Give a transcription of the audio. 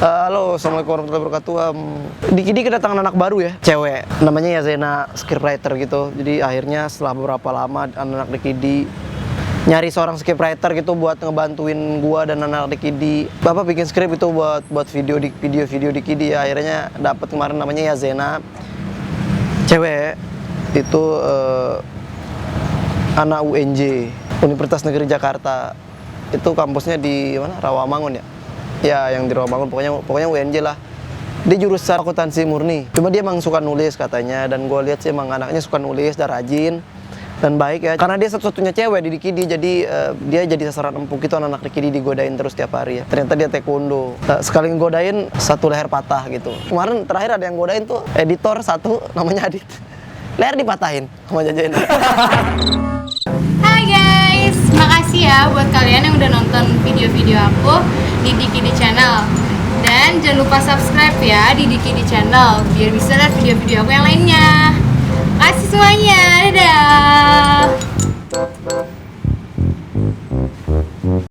Halo, assalamualaikum warahmatullahi wabarakatuh. Dikit kedatangan anak baru ya, cewek. Namanya ya Zena, scriptwriter gitu. Jadi akhirnya setelah beberapa lama anak Dikidi nyari seorang scriptwriter gitu buat ngebantuin gua dan anak Dikidi. Bapak bikin skrip itu buat video Dikidi ya. Akhirnya dapat kemarin namanya ya Zena, cewek. Itu anak UNJ, Universitas Negeri Jakarta. Itu kampusnya di mana? Rawamangun ya. Ya, yang di Rawamangun, pokoknya UNJ lah. Dia jurusan akuntansi murni. Cuma dia emang suka nulis katanya, dan gue lihat sih emang anaknya suka nulis dan rajin dan baik ya. Karena dia satu-satunya cewek di Dikidi, jadi dia jadi sasaran empuk itu anak Dikidi, digodain terus tiap hari ya. Ternyata dia taekwondo. Sekali godain satu leher patah gitu. Kemarin terakhir ada yang godain tuh editor satu namanya Adit. Leher dipatahin sama jajain. Hai guys, makasih ya buat kalian yang udah nonton video-video aku di Dikidi Channel. Dan jangan lupa subscribe ya di Dikidi Channel biar bisa lihat video-video aku yang lainnya. Makasih semuanya, dadah.